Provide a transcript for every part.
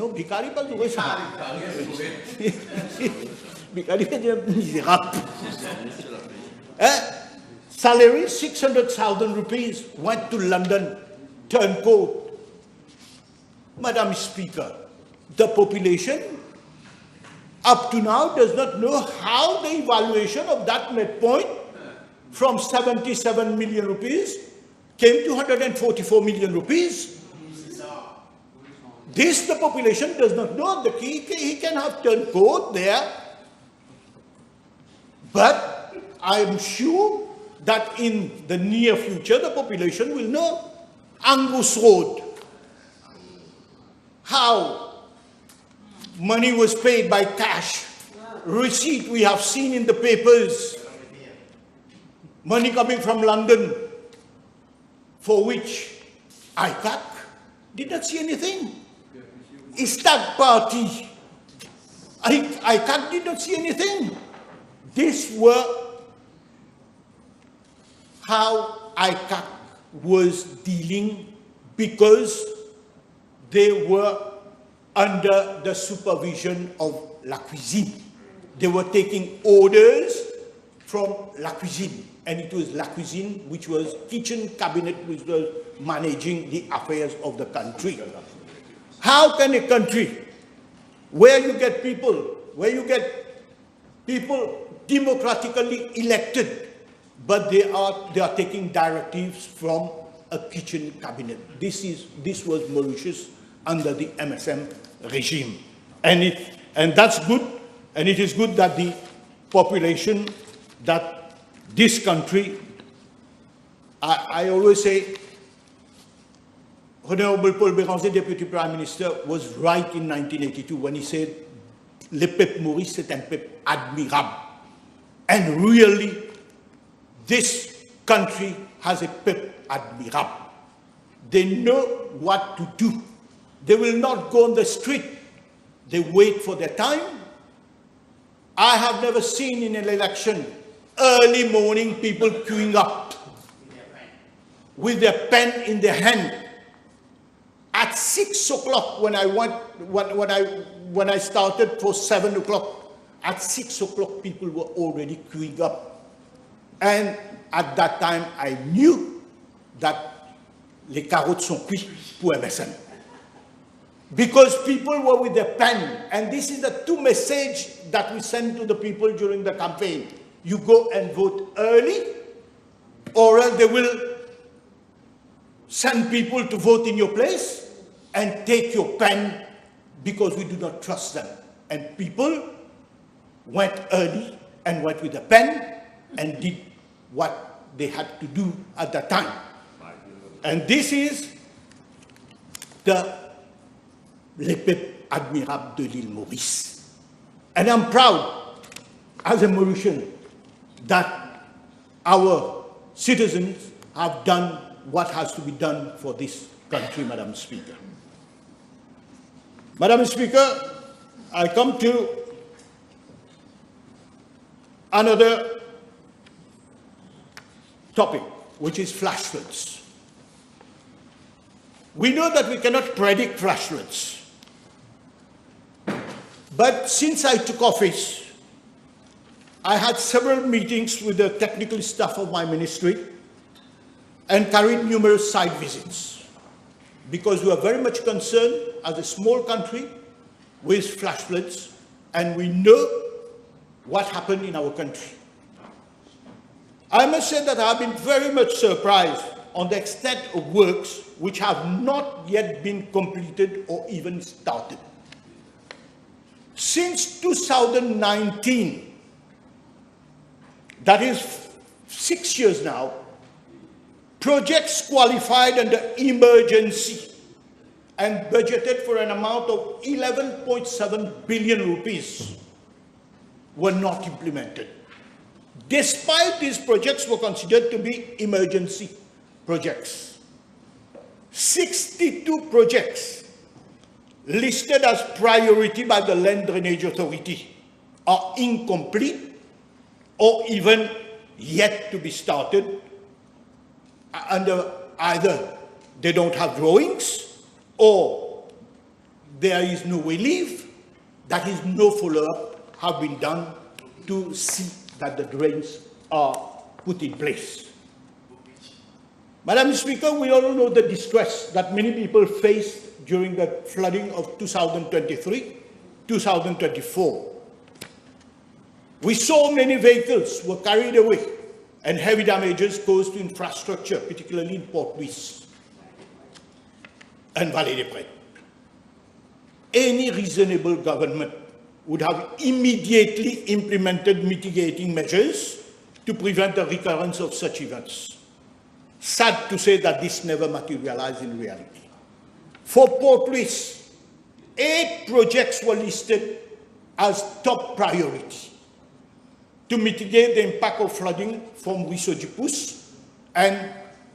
Non, Bicari pas trouvé ça. Bicari est misérable. Salary 600,000 rupees went to London, turncoat. Madam Speaker, the population up to now does not know how the evaluation of that midpoint from 77 million rupees came to 144 million rupees. This the population does not know. He can have turncoat there. But I am sure that in the near future the population will know. Angus Road, how money was paid by cash. Receipt we have seen in the papers. Money coming from London, for which ICAC did not see anything. Stag party, ICAC did not see anything. These were how ICAC was dealing, because they were under the supervision of La Cuisine. They were taking orders from La Cuisine, and it was La Cuisine which was kitchen cabinet which was managing the affairs of the country. How can a country where you get people democratically elected, but they are taking directives from a kitchen cabinet? This was Mauritius under the MSM regime, and that's good, and it is good that the population, that this country, I always say, Honorable Paul Béranger, Deputy Prime Minister, was right in 1982 when he said, le peuple Maurice, c'est un peuple admirable. And really, this country has a peuple admirable. They know what to do. They will not go on the street. They wait for their time. I have never seen in an election early morning people queuing up with their pen in their hand. At 6 o'clock, when I started for 7 o'clock, at 6 o'clock people were already queuing up. And at that time, I knew that les carottes sont cuites pour MSN. Because people were with their pen, and this is the two messages that we send to the people during the campaign. You go and vote early, or else they will send people to vote in your place and take your pen because we do not trust them. And people went early and went with a pen and did what they had to do at that time. And this is the le peuple admirable de l'île Maurice. And I'm proud, as a Mauritian, that our citizens have done what has to be done for this country, Madam Speaker. Madam Speaker, I come to another topic, which is flash floods. We know that we cannot predict flash floods. But since I took office, I had several meetings with the technical staff of my ministry and carried numerous site visits, because we are very much concerned as a small country with flash floods, and we know what happened in our country. I must say that I have been very much surprised on the extent of works which have not yet been completed or even started. Since 2019, that is 6 years now, projects qualified under emergency and budgeted for an amount of 11.7 billion rupees were not implemented. Despite these projects were considered to be emergency projects. 62 projects listed as priority by the Land Drainage Authority are incomplete or even yet to be started, under either they don't have drawings or there is no relief, that is no follow-up have been done to see that the drains are put in place. Madam Speaker, we all know the distress that many people faced during the flooding of 2023-2024. We saw many vehicles were carried away and heavy damages caused to infrastructure, particularly in Port Louis and Vallée des Prés. Any reasonable government would have immediately implemented mitigating measures to prevent the recurrence of such events. Sad to say that this never materialized in reality. For Port Louis, 8 projects were listed as top priority to mitigate the impact of flooding from Ruisseau du Pouce and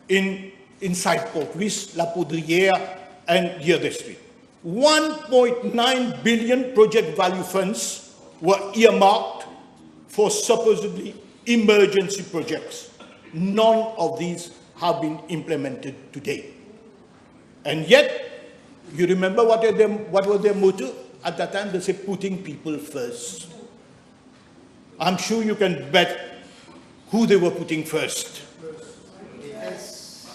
inside Port Louis, La Poudrière and Dieu des Street. 1.9 billion project value funds were earmarked for supposedly emergency projects. None of these have been implemented today. And yet, you remember what was their motto? At that time, they said, putting people first. I'm sure you can bet who they were putting first. Yes.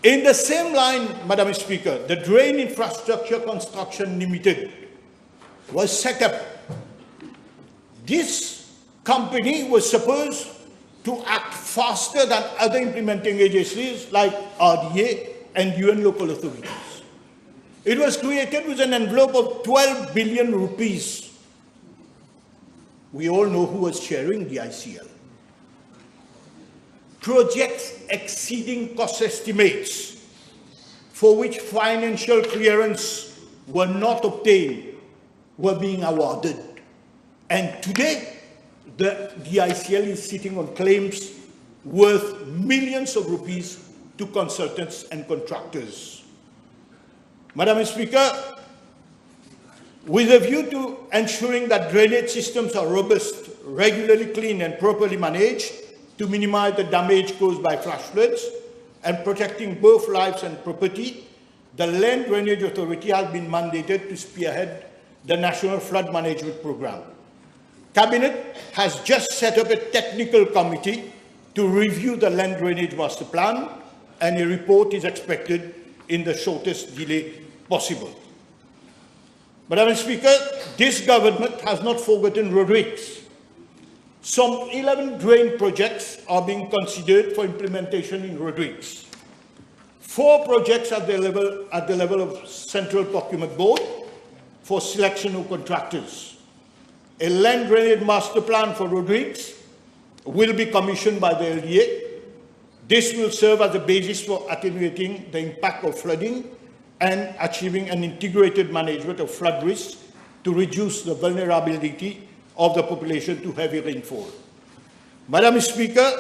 In the same line, Madam Speaker, the Drain Infrastructure Construction Limited was set up. This company was supposed to act faster than other implementing agencies like RDA and UN local authorities. It was created with an envelope of 12 billion rupees. We all know who was chairing the ICL. Projects exceeding cost estimates for which financial clearance were not obtained were being awarded. And today, the ICL is sitting on claims worth millions of rupees to consultants and contractors. Madam Speaker, with a view to ensuring that drainage systems are robust, regularly cleaned and properly managed to minimize the damage caused by flash floods and protecting both lives and property, the Land Drainage Authority has been mandated to spearhead the National Flood Management Program. Cabinet has just set up a technical committee to review the Land Drainage Master Plan, and a report is expected in the shortest delay possible. Madam Speaker, this government has not forgotten roadways. Some 11 drain projects are being considered for implementation in roadways. 4 projects at the level of Central Procurement Board for selection of contractors. A land drainage master plan for roadways will be commissioned by the LDA. This will serve as a basis for attenuating the impact of flooding and achieving an integrated management of flood risks to reduce the vulnerability of the population to heavy rainfall. Madam Speaker,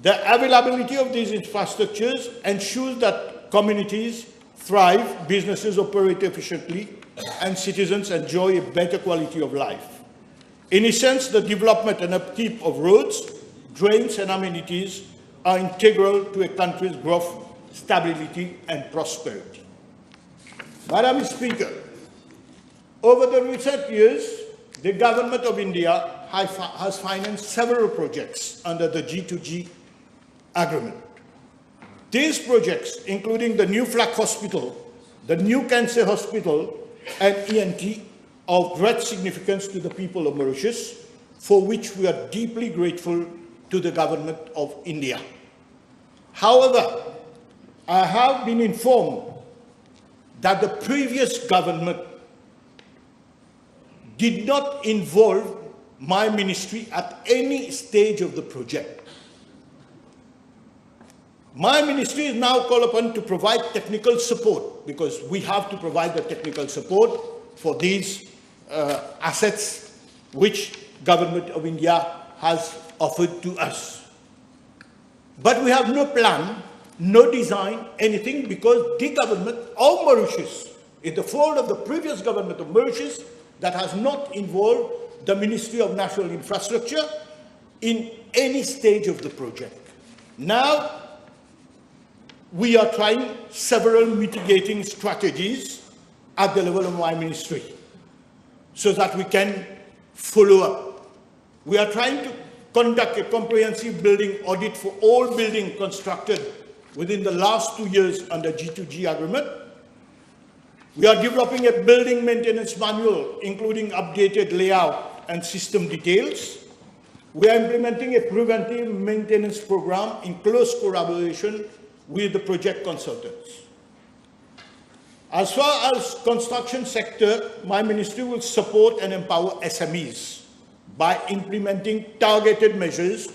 the availability of these infrastructures ensures that communities thrive, businesses operate efficiently, and citizens enjoy a better quality of life. In essence, the development and upkeep of roads, drains, and amenities are integral to a country's growth, stability, and prosperity. Madam Speaker, over the recent years, the Government of India has financed several projects under the G2G agreement. These projects, including the new Flag Hospital, the new Cancer Hospital, and ENT, are of great significance to the people of Mauritius, for which we are deeply grateful to the Government of India. However, I have been informed that the previous government did not involve my ministry at any stage of the project. My ministry is now called upon to provide technical support, because we have to provide the technical support for these assets which Government of India has offered to us. But we have no plan, no design, anything, because the government of Mauritius, in the fold of the previous government of Mauritius, that has not involved the Ministry of National Infrastructure in any stage of the project. Now, we are trying several mitigating strategies at the level of my ministry so that we can follow up. We are trying to conduct a comprehensive building audit for all buildings constructed within the last 2 years under G2G agreement. We are developing a building maintenance manual, including updated layout and system details. We are implementing a preventive maintenance program in close collaboration with the project consultants. As far as construction sector, my ministry will support and empower SMEs by implementing targeted measures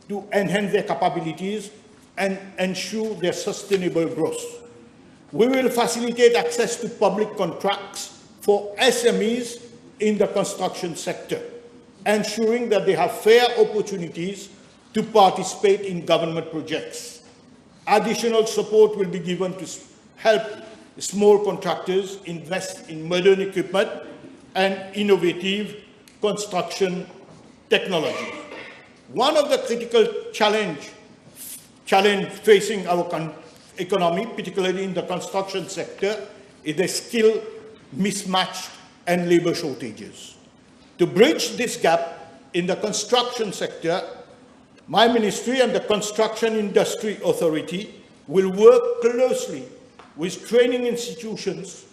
to enhance their capabilities and ensure their sustainable growth. We will facilitate access to public contracts for SMEs in the construction sector, ensuring that they have fair opportunities to participate in government projects. Additional support will be given to help small contractors invest in modern equipment and innovative construction technology. One of the critical challenge facing our economy, particularly in the construction sector, is the skill mismatch and labor shortages. To bridge this gap in the construction sector, my ministry and the Construction Industry Authority will work closely with training institutions,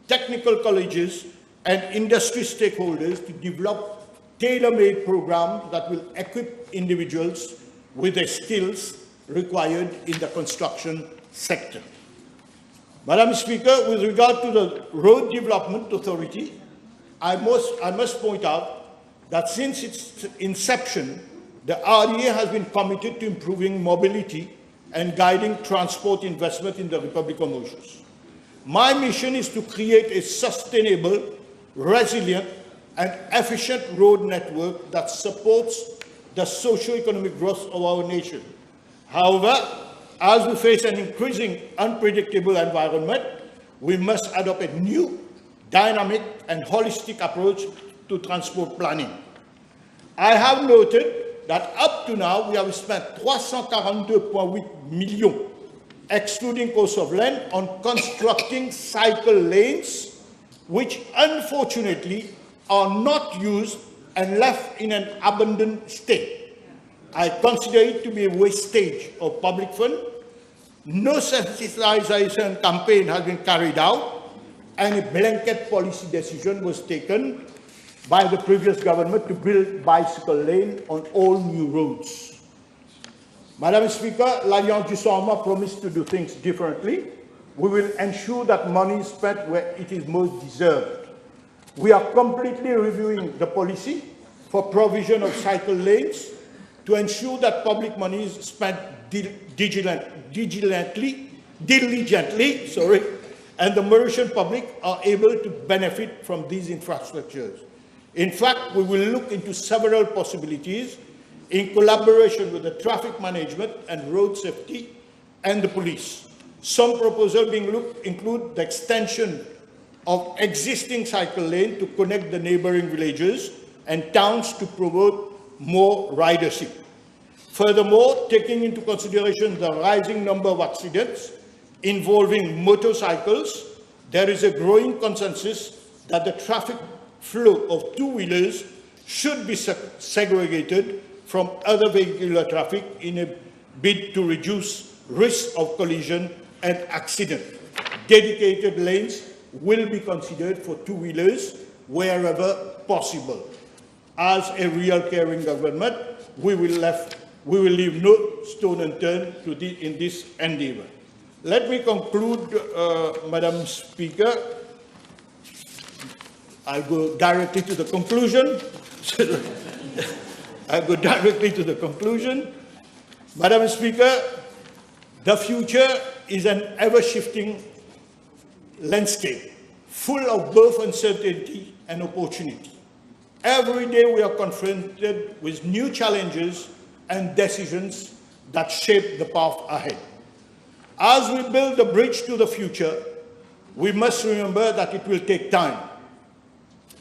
technical colleges, and industry stakeholders to develop tailor-made programs that will equip individuals with the skills required in the construction sector. Madam Speaker, with regard to the Road Development Authority, I must point out that since its inception, the RDA has been committed to improving mobility and guiding transport investment in the Republic of Mauritius. My mission is to create a sustainable, resilient, and efficient road network that supports the socio-economic growth of our nation. However, as we face an increasing unpredictable environment, we must adopt a new, dynamic, and holistic approach to transport planning. I have noted that up to now, we have spent 342.8 million, excluding cost of land, on constructing cycle lanes, which unfortunately are not used and left in an abandoned state. I consider it to be a wastage of public funds. No sensitization campaign has been carried out, and a blanket policy decision was taken by the previous government to build bicycle lane on all new roads. Madam Speaker, l'Alliance du Changement promised to do things differently. We will ensure that money is spent where it is most deserved. We are completely reviewing the policy for provision of cycle lanes to ensure that public money is spent diligently, and the Mauritian public are able to benefit from these infrastructures. In fact, we will look into several possibilities in collaboration with the traffic management and road safety and the police. Some proposals being looked include the extension of existing cycle lane to connect the neighboring villages and towns to promote more ridership. Furthermore, taking into consideration the rising number of accidents involving motorcycles, there is a growing consensus that the traffic flow of two-wheelers should be segregated from other vehicular traffic in a bid to reduce risk of collision and accident. Dedicated lanes will be considered for two-wheelers wherever possible. As a real caring government, we will leave no stone unturned in this endeavor. Let me conclude, Madam Speaker. I go directly to the conclusion. Madam Speaker, the future is an ever-shifting landscape, full of both uncertainty and opportunity. Every day we are confronted with new challenges and decisions that shape the path ahead. As we build the bridge to the future, we must remember that it will take time.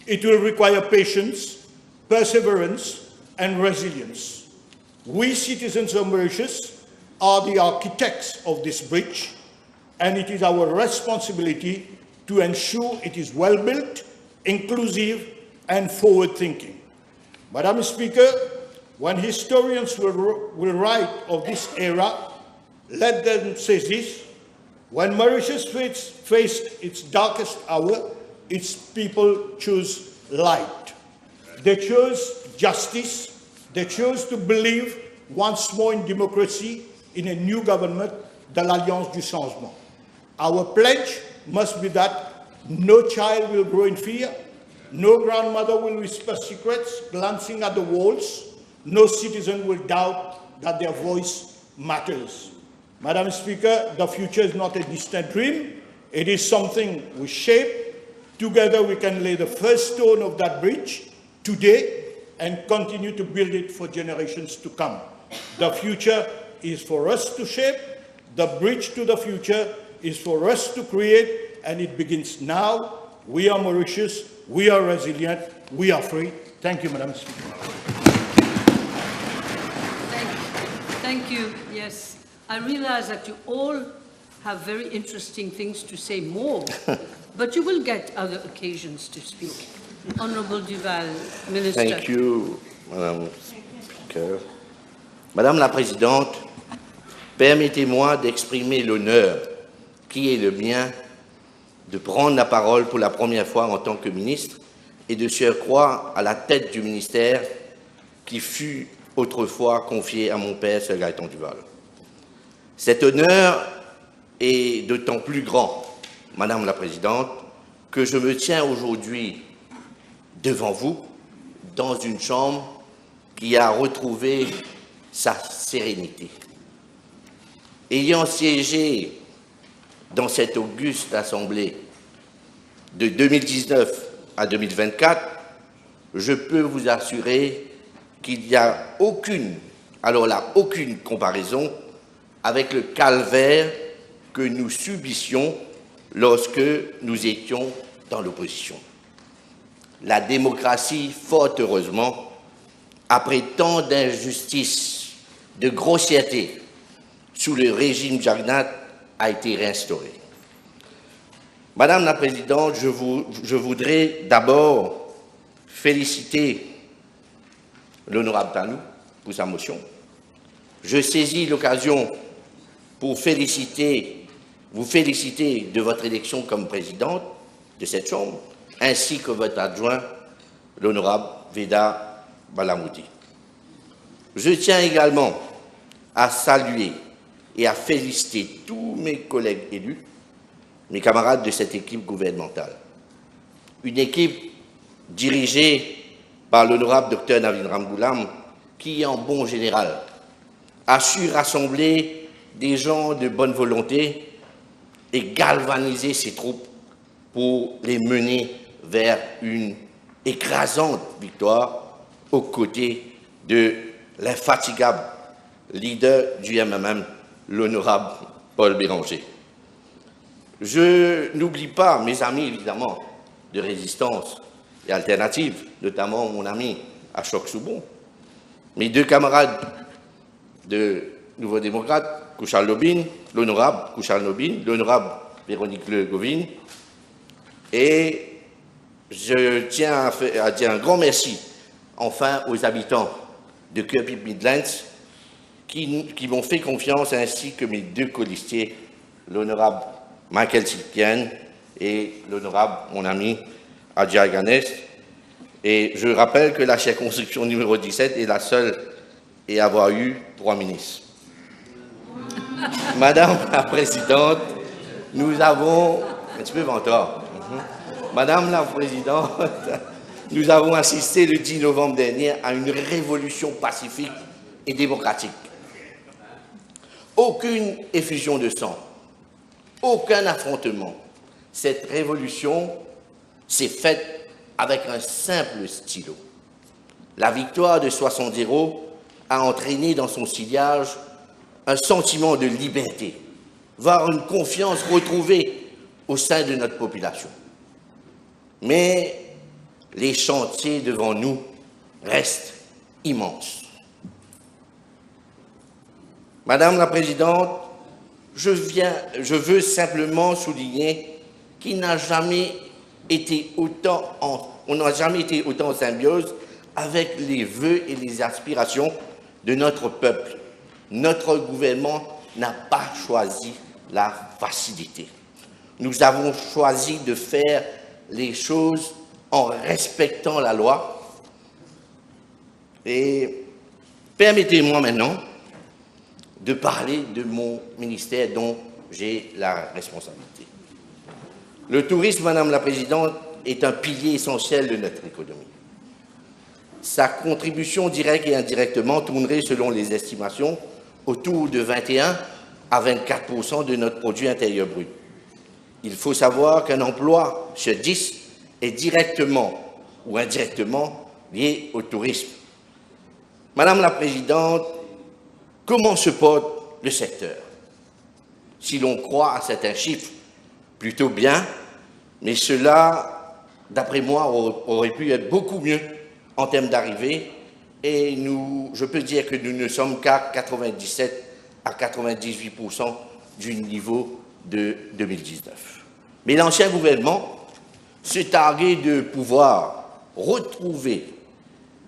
It will require patience, perseverance, and resilience. We citizens of Mauritius are the architects of this bridge, and it is our responsibility to ensure it is well-built, inclusive, and forward-thinking. Madam Speaker, when historians will write of this era, let them say this: when Mauritius faced its darkest hour, its people chose light. They chose justice. They chose to believe once more in democracy, in a new government, de l'Alliance du Changement. Our pledge must be that no child will grow in fear, no grandmother will whisper secrets glancing at the walls, no citizen will doubt that their voice matters. Madam Speaker, the future is not a distant dream. It is something we shape. Together we can lay the first stone of that bridge today and continue to build it for generations to come. The future is for us to shape. The bridge to the future is for us to create, and it begins now. We are Mauritius. We are resilient. We are free. Thank you, Madam Speaker. Thank you. Yes, I realize that you all have very interesting things to say more, but you will get other occasions to speak. Honorable Duval, Minister. Thank you, Madame Speaker. Madame la Présidente, permettez-moi d'exprimer l'honneur qui est le mien de prendre la parole pour la première fois en tant que ministre et de surcroît à la tête du ministère qui fut autrefois confié à mon père, Sir Gaëtan Duval. Cet honneur est d'autant plus grand, Madame la Présidente, que je me tiens aujourd'hui devant vous dans une chambre qui a retrouvé sa sérénité. Ayant siégé dans cette auguste assemblée de 2019 à 2024, je peux vous assurer qu'il n'y a aucune comparaison avec le calvaire que nous subissions lorsque nous étions dans l'opposition. La démocratie, fort heureusement, après tant d'injustices, de grossièreté, sous le régime Jagnat, a été réinstaurée. Madame la Présidente, je voudrais d'abord féliciter l'honorable Tanou pour sa motion. Je saisis l'occasion pour vous féliciter de votre élection comme présidente de cette Chambre, ainsi que votre adjoint, l'honorable Veda Balamouti. Je tiens également à saluer et à féliciter tous mes collègues élus, mes camarades de cette équipe gouvernementale. Une équipe dirigée par l'honorable Dr Navin Ramgoolam, qui, en bon général, a su rassembler des gens de bonne volonté et galvaniser ses troupes pour les mener vers une écrasante victoire aux côtés de l'infatigable leader du MMM, l'honorable Paul Béranger. Je n'oublie pas mes amis, évidemment, de résistance et alternative, notamment mon ami Ashok Soubon, mes deux camarades de Nouveau Démocrate, Kouchal Lobine, l'honorable Kouchal Lobine, l'honorable Véronique Le Govin, et je tiens à dire un grand merci, enfin, aux habitants de Kirby Midlands qui m'ont fait confiance, ainsi que mes deux colistiers, l'honorable Michael Silpian et l'honorable, mon ami, Adja Ganes. Et je rappelle que la circonscription numéro 17 est la seule à avoir eu 3 ministres. Madame la Présidente, nous avons... Un petit peu mentor. Madame la Présidente, nous avons assisté le 10 novembre dernier à une révolution pacifique et démocratique. Aucune effusion de sang, aucun affrontement. Cette révolution s'est faite avec un simple stylo. La victoire de 60-0 a entraîné dans son sillage un sentiment de liberté, voire une confiance retrouvée au sein de notre population. Mais les chantiers devant nous restent immenses. Madame la Présidente, je veux simplement souligner qui n'a jamais été autant on n'a jamais été autant en symbiose avec les vœux et les aspirations de notre peuple. Notre gouvernement n'a pas choisi la facilité. Nous avons choisi de faire les choses en respectant la loi. Et permettez-moi maintenant de parler de mon ministère dont j'ai la responsabilité. Le tourisme, Madame la Présidente, est un pilier essentiel de notre économie. Sa contribution directe et indirectement tournerait, selon les estimations, autour de 21 à 24% de notre produit intérieur brut. Il faut savoir qu'un emploi sur 10 est directement ou indirectement lié au tourisme. Madame la Présidente, comment se porte le secteur? Si l'on croit à certains chiffres, plutôt bien, mais cela, d'après moi, aurait pu être beaucoup mieux en termes d'arrivée, et je peux dire que nous ne sommes qu'à 97 à 98% du niveau de 2019. Mais l'ancien gouvernement se targuait de pouvoir retrouver,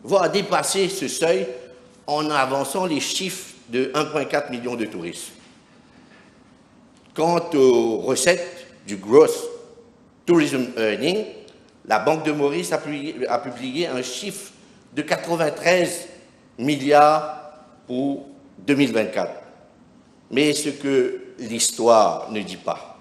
voire dépasser ce seuil en avançant les chiffres de 1,4 million de touristes. Quant aux recettes du Gross Tourism Earning, la Banque de Maurice a publié un chiffre de 93 milliards pour 2024. Mais ce que l'histoire ne dit pas,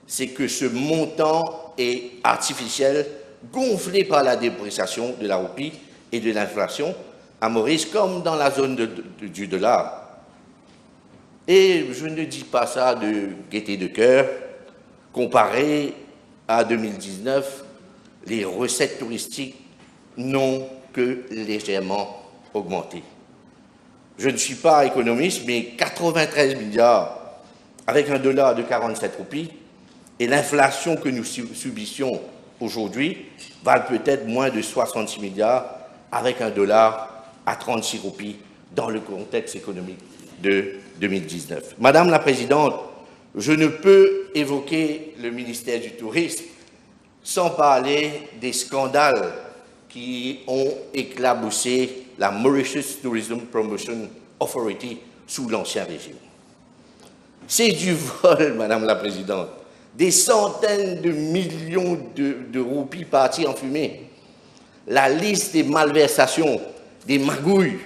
c'est que ce montant est artificiel, gonflé par la dépréciation de la roupie et de l'inflation à Maurice, comme dans la zone du dollar. Et je ne dis pas ça de gaieté de cœur. Comparé à 2019, les recettes touristiques n'ont que légèrement augmenté. Je ne suis pas économiste, mais 93 milliards avec un dollar de 47 roupies et l'inflation que nous subissions aujourd'hui valent peut-être moins de 66 milliards avec un dollar à 36 roupies dans le contexte économique de 2019. Madame la Présidente, je ne peux évoquer le ministère du Tourisme sans parler des scandales qui ont éclaboussé la Mauritius Tourism Promotion Authority sous l'Ancien Régime. C'est du vol, Madame la Présidente. Des centaines de millions de roupies parties en fumée. La liste des malversations, des magouilles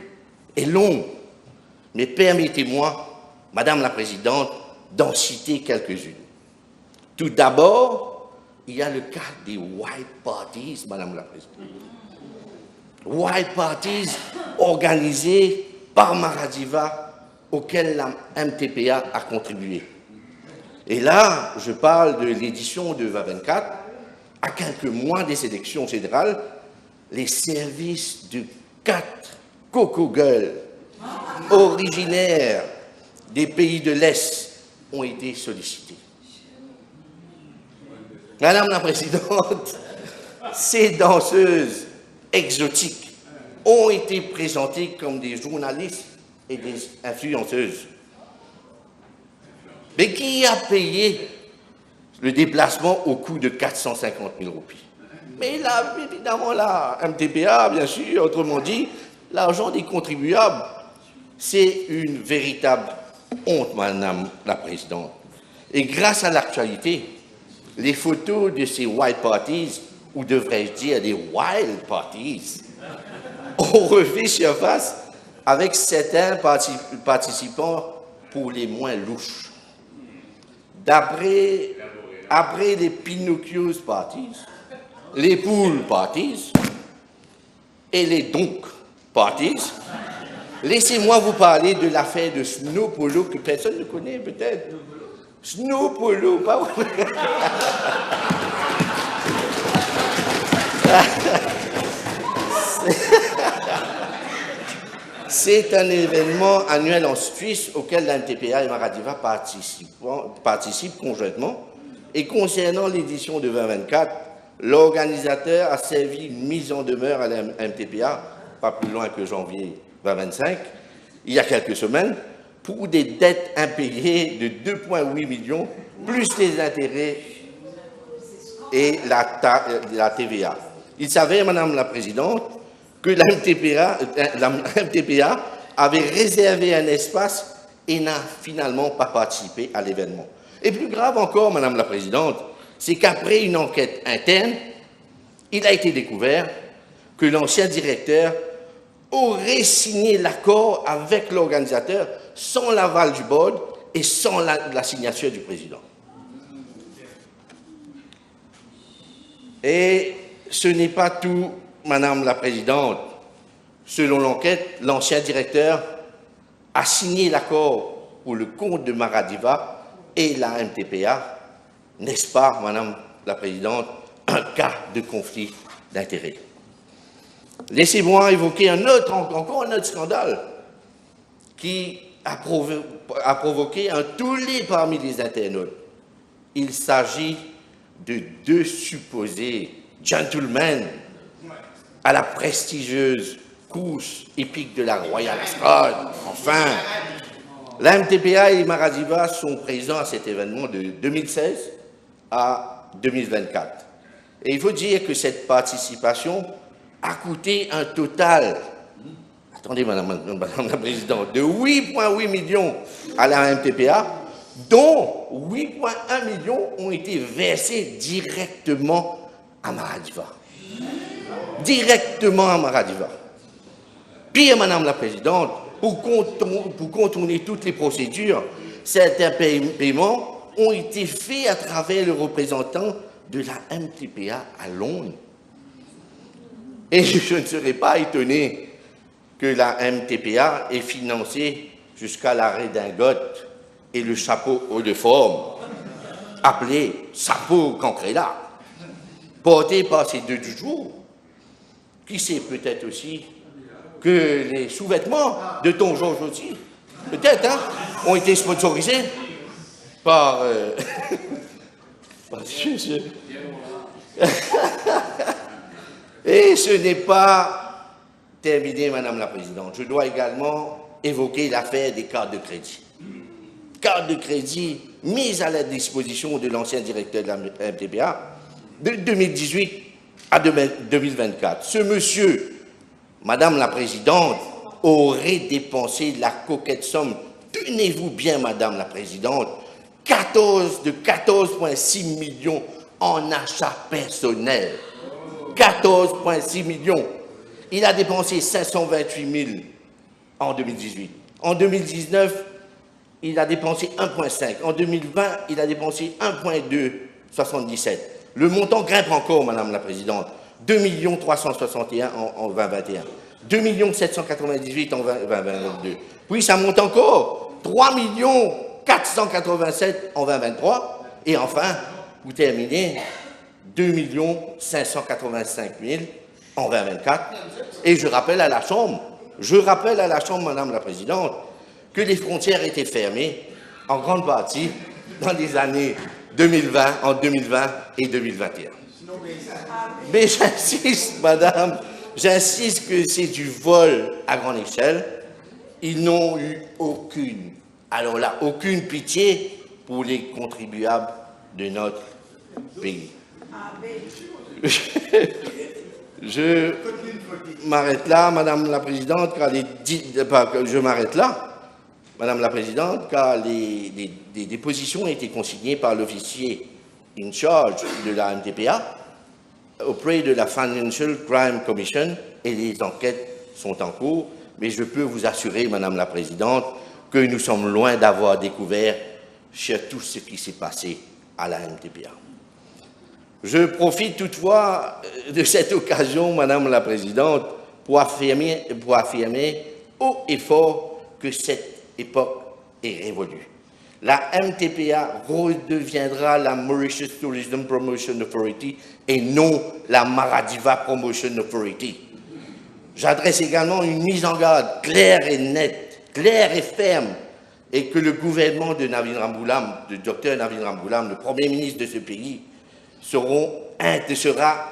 est longue. Mais permettez-moi, Madame la Présidente, d'en citer quelques-unes. Tout d'abord, il y a le cas des white parties, Madame la Présidente. White parties organisées par Maradiva, auxquelles la MTPA a contribué. Et là, je parle de l'édition de 2024, à quelques mois des élections fédérales, les services de 4 coco girls originaires des pays de l'Est ont été sollicités. Madame la Présidente, ces danseuses exotiques ont été présentées comme des journalistes et des influenceuses. Mais qui a payé le déplacement au coût de 450 000 roupies? Mais là, évidemment, la MTPA, bien sûr, autrement dit, l'argent des contribuables. C'est une véritable honte, Madame la Présidente. Et grâce à l'actualité, les photos de ces white parties, ou devrais-je dire des wild parties, ont refait surface avec certains participants pour les moins louches. Après les Pinocchio's parties, les pool parties et les donc parties, laissez-moi vous parler de l'affaire de Snow Polo que personne ne connaît peut-être. Snow Polo, pas vrai. C'est un événement annuel en Suisse auquel la MTPA et Maradiva participent conjointement. Et concernant l'édition de 2024, l'organisateur a servi une mise en demeure à la MTPA, pas plus loin que janvier 2025, il y a quelques semaines, pour des dettes impayées de 2,8 millions, plus les intérêts et la TVA. Il savait, Madame la Présidente, que la MTPA avait réservé un espace et n'a finalement pas participé à l'événement. Et plus grave encore, Madame la Présidente, c'est qu'après une enquête interne, il a été découvert que l'ancien directeur aurait signé l'accord avec l'organisateur sans l'aval du board et sans la signature du président. Et ce n'est pas tout, Madame la Présidente. Selon l'enquête, l'ancien directeur a signé l'accord pour le compte de Maradiva et la MTPA. N'est-ce pas, Madame la Présidente, un cas de conflit d'intérêts? Laissez-moi évoquer encore un autre scandale qui a provoqué un tollé parmi les internautes. Il s'agit de deux supposés gentlemen à la prestigieuse course épique de la Royal Ascot. Enfin, la MTPA et Maradiva sont présents à cet événement de 2016 à 2024. Et il faut dire que cette participation a coûté un total, attendez Madame la Présidente, de 8,8 millions à la MTPA, dont 8,1 millions ont été versés directement à Maradiva. Directement à Maradiva. Pire, Madame la Présidente, pour contourner toutes les procédures, certains paiements ont été faits à travers le représentant de la MTPA à Londres. Et je ne serais pas étonné que la MTPA ait financé jusqu'à la redingote et le chapeau haut de forme, appelé chapeau cancréla, porté par ces deux du jour. Qui sait peut-être aussi que les sous-vêtements de Don Georges aussi, peut-être, hein, ont été sponsorisés par... Et ce n'est pas terminé, Madame la Présidente. Je dois également évoquer l'affaire des cartes de crédit. Cartes de crédit mises à la disposition de l'ancien directeur de la MTPA de 2018 à 2024. Ce monsieur, Madame la Présidente, aurait dépensé la coquette somme, tenez-vous bien, Madame la Présidente, 14,6 millions en achats personnels. 14,6 millions. Il a dépensé 528 000 en 2018. En 2019, il a dépensé 1,5. En 2020, il a dépensé 1,277. Le montant grimpe encore, Madame la Présidente. 2 361 en 2021. 2 798 en 2022. Puis ça monte encore. 3 487 en 2023. Et enfin, pour terminer, 2 585 000 en 2024. Et je rappelle à la Chambre, Madame la Présidente, que les frontières étaient fermées en grande partie dans les années 2020, en 2020 et 2021. Mais j'insiste, Madame, j'insiste que c'est du vol à grande échelle. Ils n'ont eu aucune, alors là, aucune pitié pour les contribuables de notre pays. Je m'arrête là, Madame la Présidente, car Madame la Présidente, car les dépositions ont été consignées par l'officier in charge de la MTPA auprès de la Financial Crime Commission et les enquêtes sont en cours, mais je peux vous assurer, Madame la Présidente, que nous sommes loin d'avoir découvert sur tout ce qui s'est passé à la MTPA. Je profite toutefois de cette occasion, Madame la Présidente, pour affirmer haut et fort que cette époque est révolue. La MTPA redeviendra la Mauritius Tourism Promotion Authority et non la Maradiva Promotion Authority. J'adresse également une mise en garde claire et nette, claire et ferme, et que le gouvernement de Navin Ramgoolam, de Dr Navin Ramgoolam, le Premier ministre de ce pays, sera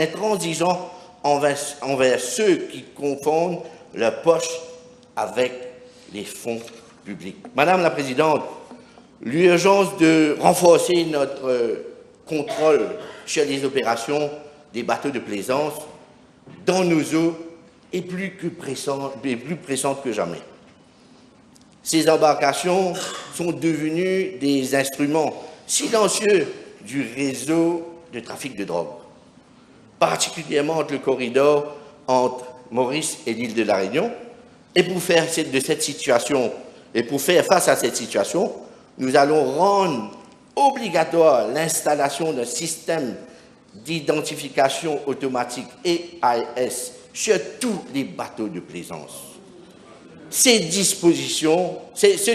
intransigeant envers ceux qui confondent leur poche avec les fonds publics. Madame la Présidente, l'urgence de renforcer notre contrôle sur les opérations des bateaux de plaisance dans nos eaux est plus pressante que jamais. Ces embarcations sont devenues des instruments silencieux du réseau de trafic de drogue, particulièrement le corridor entre Maurice et l'île de la Réunion. Et pour faire face à cette situation, nous allons rendre obligatoire l'installation d'un système d'identification automatique EIS sur tous les bateaux de plaisance. Ce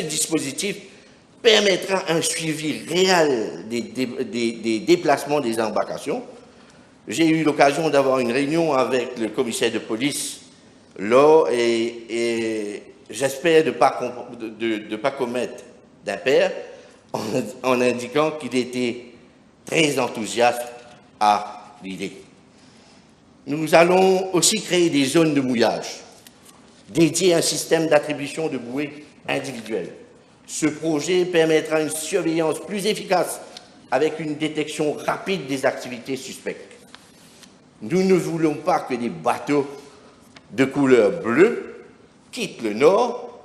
dispositif permettra un suivi réel des déplacements des embarcations. J'ai eu l'occasion d'avoir une réunion avec le commissaire de police et j'espère de ne pas commettre d'impair en indiquant qu'il était très enthousiaste à l'idée. Nous allons aussi créer des zones de mouillage dédiées à un système d'attribution de bouées individuelles. Ce projet permettra une surveillance plus efficace avec une détection rapide des activités suspectes. Nous ne voulons pas que des bateaux de couleur bleue quittent le nord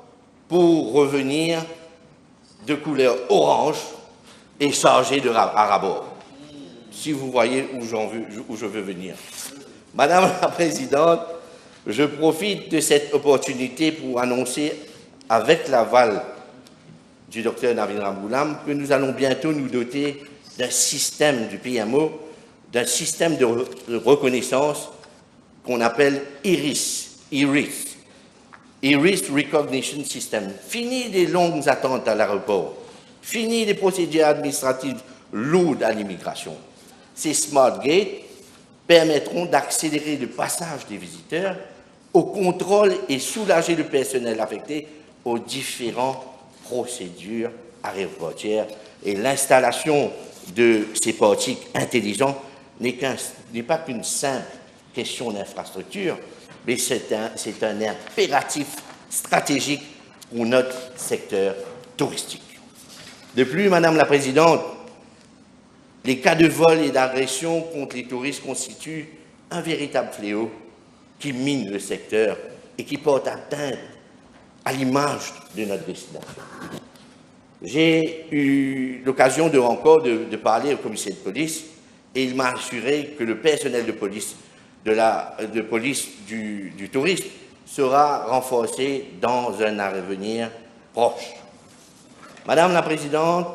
pour revenir de couleur orange et chargés à rabord. Si vous voyez où je veux venir. Madame la Présidente, je profite de cette opportunité pour annoncer, avec l'aval du docteur Navin Ramgoolam, que nous allons bientôt nous doter d'un système du PMO, d'un système de reconnaissance qu'on appelle IRIS Recognition System. Fini les longues attentes à l'aéroport, fini les procédures administratives lourdes à l'immigration. Ces Smart Gates permettront d'accélérer le passage des visiteurs au contrôle et soulager le personnel affecté aux différentes procédures aéroportières. Et l'installation de ces portiques intelligents n'est pas qu'une simple question d'infrastructure, mais c'est un impératif stratégique pour notre secteur touristique. De plus, Madame la Présidente, les cas de vol et d'agression contre les touristes constituent un véritable fléau qui mine le secteur et qui porte atteinte à l'image de notre destination. J'ai eu l'occasion de parler au commissaire de police et il m'a assuré que le personnel de police du tourisme sera renforcé dans un avenir proche. Madame la Présidente,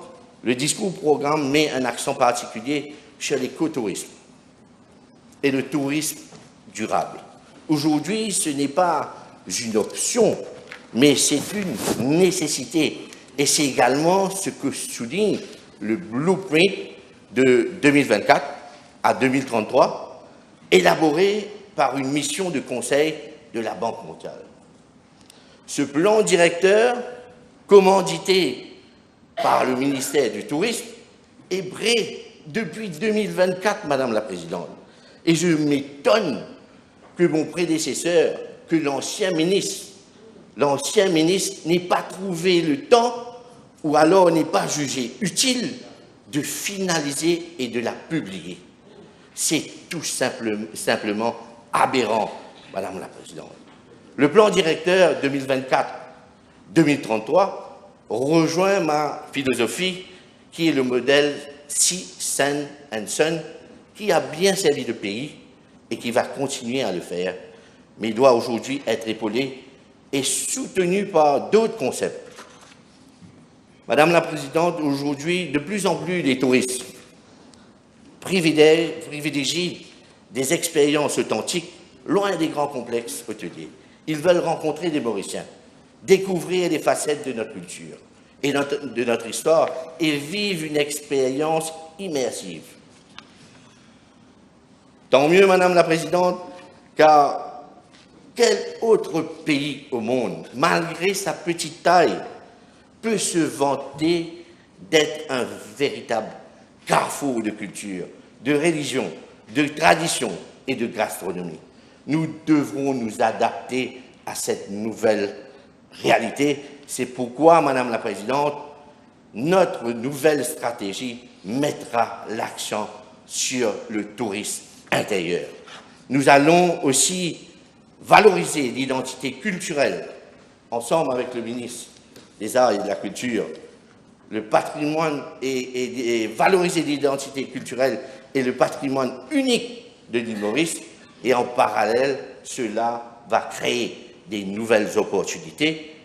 le discours programme met un accent particulier sur l'écotourisme et le tourisme durable. Aujourd'hui, ce n'est pas une option, mais c'est une nécessité. Et c'est également ce que souligne le blueprint de 2024 à 2033, élaboré par une mission de conseil de la Banque mondiale. Ce plan directeur, commandité par le ministère du Tourisme, est prêt depuis 2024, Madame la Présidente. Et je m'étonne que mon prédécesseur, que l'ancien ministre n'ait pas trouvé le temps ou alors n'ait pas jugé utile de finaliser et de la publier. C'est tout simplement aberrant, Madame la Présidente. Le plan directeur 2024-2033 rejoint ma philosophie qui est le modèle Sea, Sand and Sun qui a bien servi le pays et qui va continuer à le faire, mais doit aujourd'hui être épaulé et soutenu par d'autres concepts. Madame la Présidente, aujourd'hui, de plus en plus les touristes privilégient des expériences authentiques loin des grands complexes hôteliers. Ils veulent rencontrer des Mauriciens, découvrir les facettes de notre culture et de notre histoire et vivre une expérience immersive. Tant mieux, Madame la Présidente, car quel autre pays au monde, malgré sa petite taille, peut se vanter d'être un véritable carrefour de culture, de religion, de tradition et de gastronomie. Nous devrons nous adapter à cette nouvelle réalité. C'est pourquoi, Madame la Présidente, notre nouvelle stratégie mettra l'accent sur le tourisme intérieur. Nous allons aussi valoriser l'identité culturelle, ensemble avec le ministre des Arts et de la Culture, le patrimoine et valoriser l'identité culturelle et le patrimoine unique de l'île Maurice, et en parallèle, cela va créer des nouvelles opportunités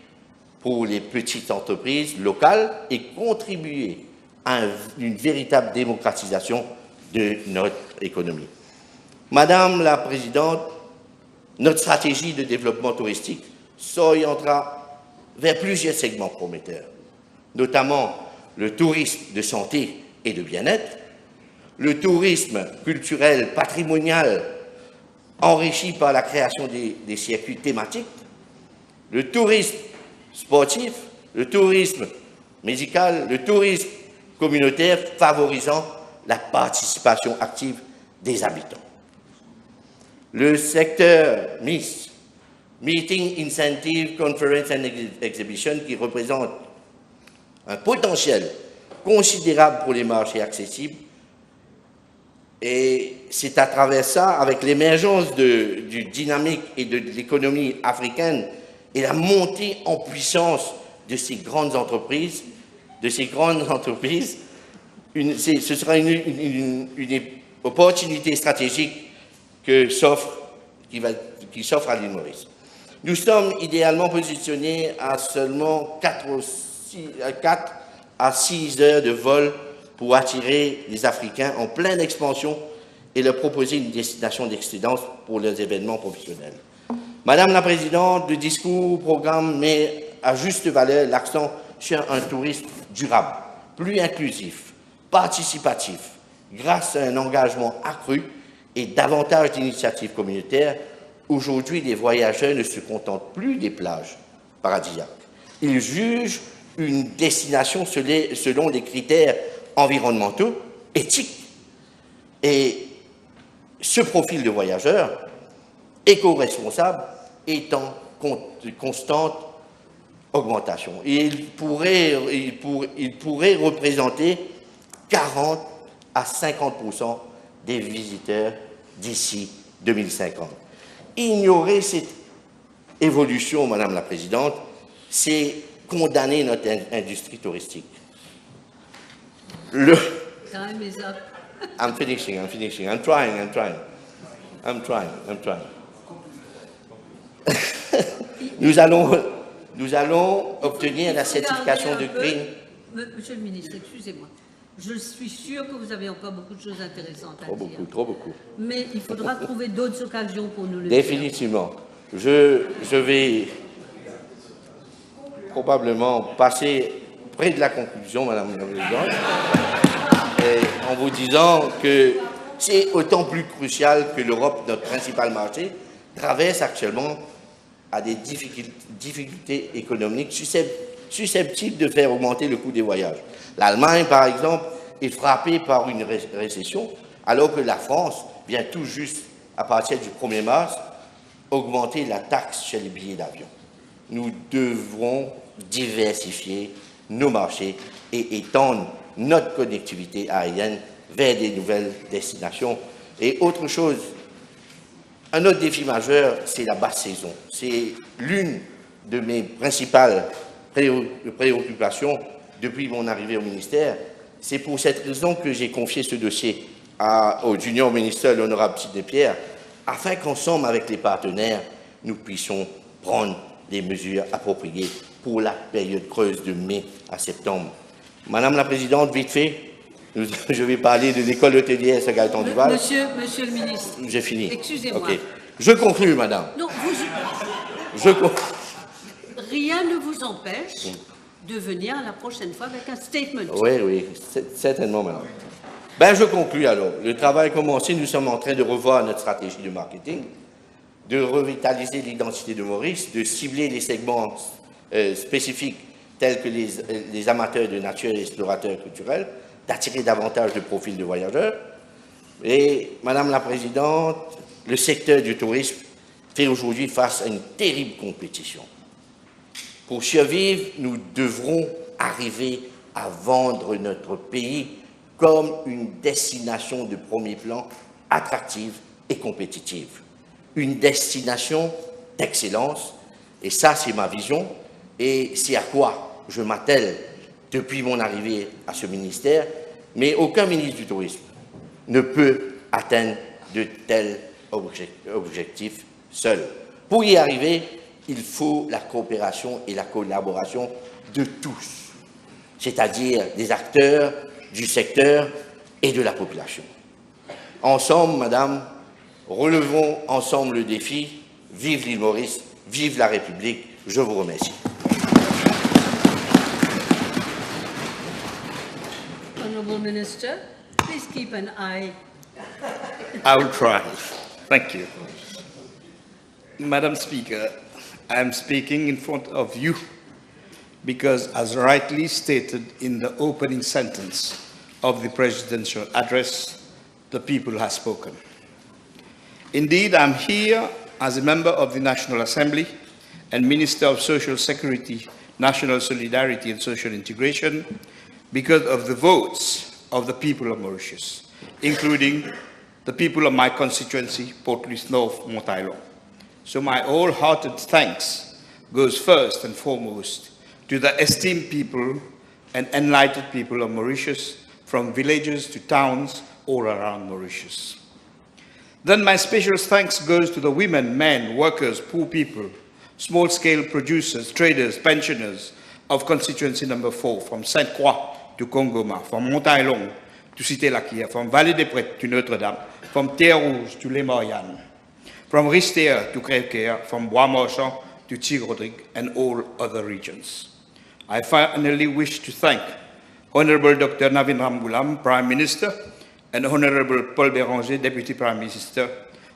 pour les petites entreprises locales et contribuer à une véritable démocratisation de notre économie. Madame la Présidente, notre stratégie de développement touristique s'orientera vers plusieurs segments prometteurs, notamment le tourisme de santé et de bien-être, le tourisme culturel patrimonial enrichi par la création des circuits thématiques, le tourisme sportif, le tourisme médical, le tourisme communautaire favorisant la participation active des habitants. Le secteur MIS, Meeting, Incentive, Conference and Exhibition, qui représente un potentiel considérable pour les marchés accessibles. Et c'est à travers ça, avec l'émergence du dynamique et de l'économie africaine et la montée en puissance de ces grandes entreprises, ce sera une opportunité stratégique qui s'offre à l'île Maurice. Nous sommes idéalement positionnés à seulement 4 à 6 heures de vol pour attirer les Africains en pleine expansion et leur proposer une destination d'excellence pour leurs événements professionnels. Madame la Présidente, le discours programme met à juste valeur l'accent sur un tourisme durable, plus inclusif, participatif, grâce à un engagement accru et davantage d'initiatives communautaires. Aujourd'hui, les voyageurs ne se contentent plus des plages paradisiaques. Ils jugent une destination selon les critères environnementaux, éthiques. Et ce profil de voyageur éco-responsable est en constante augmentation. Et il pourrait représenter 40 à 50% des visiteurs d'ici 2050. Ignorer cette évolution, Madame la Présidente, c'est condamner notre industrie touristique. Time is up. I'm finishing. I'm trying. Nous allons obtenir la certification de Green. Monsieur le ministre, excusez-moi. Je suis sûre que vous avez encore beaucoup de choses intéressantes à dire. Trop beaucoup. Mais il faudra trouver d'autres occasions pour nous le dire. Définitivement. Je vais probablement passer près de la conclusion, Madame la Présidente, en vous disant que c'est autant plus crucial que l'Europe, notre principal marché, traverse actuellement à des difficultés économiques susceptibles de faire augmenter le coût des voyages. L'Allemagne, par exemple, est frappée par une récession, alors que la France vient tout juste, à partir du 1er mars, augmenter la taxe sur les billets d'avion. Nous devrons diversifier nos marchés et étendre notre connectivité aérienne vers des nouvelles destinations. Et autre chose, un autre défi majeur, c'est la basse saison. C'est l'une de mes principales préoccupations depuis mon arrivée au ministère. C'est pour cette raison que j'ai confié ce dossier au junior ministre, l'honorable Sidney Pierre, afin qu'ensemble avec les partenaires, nous puissions prendre des mesures appropriées pour la période creuse de mai à septembre. Madame la Présidente, vite fait, je vais parler de l'école hôtelière Saint-Gaëtan-du-Val. Monsieur le ministre. J'ai fini. Excusez-moi. Okay. Je conclue, madame. Non, rien ne vous empêche de venir la prochaine fois avec un statement. Oui, certainement, madame. Ben, je conclue alors. Le travail commencé, nous sommes en train de revoir notre stratégie de marketing, de revitaliser l'identité de Maurice, de cibler les segments spécifiques tels que les amateurs de nature et les explorateurs culturels, d'attirer davantage de profils de voyageurs. Et, Madame la Présidente, le secteur du tourisme fait aujourd'hui face à une terrible compétition. Pour survivre, nous devrons arriver à vendre notre pays comme une destination de premier plan attractive et compétitive. Une destination d'excellence, et ça c'est ma vision, et c'est à quoi je m'attelle depuis mon arrivée à ce ministère, mais aucun ministre du tourisme ne peut atteindre de tels objectifs seul. Pour y arriver, il faut la coopération et la collaboration de tous, c'est-à-dire des acteurs du secteur et de la population. Ensemble, madame, relevons ensemble le défi. Vive l'île Maurice, vive la République. Je vous remercie. Honourable Minister, please keep an eye. I will try. Thank you. Madam Speaker, I am speaking in front of you because, as rightly stated in the opening sentence of the presidential address, the people have spoken. Indeed, I'm here as a member of the National Assembly and Minister of Social Security, National Solidarity and Social Integration because of the votes of the people of Mauritius, including the people of my constituency, Port-Louis North, Mont-Ailon. So my wholehearted thanks goes first and foremost to the esteemed people and enlightened people of Mauritius, from villages to towns all around Mauritius. Then my special thanks goes to the women, men, workers, poor people, small-scale producers, traders, pensioners of constituency number 4, from Sainte-Croix to Kongoma, from Mont-Ailon to Cité-Laquia, from Vallée des Prêtres to Notre-Dame, from Terre-Rouge to Les Mariannes, from Ristea to Crèvecoeur, from Bois-Marchand to Tigre-Rodrigue, and all other regions. I finally wish to thank Honorable Dr. Navin Ramgoolam, Prime Minister, and Honorable Paul Béranger, Deputy Prime Minister,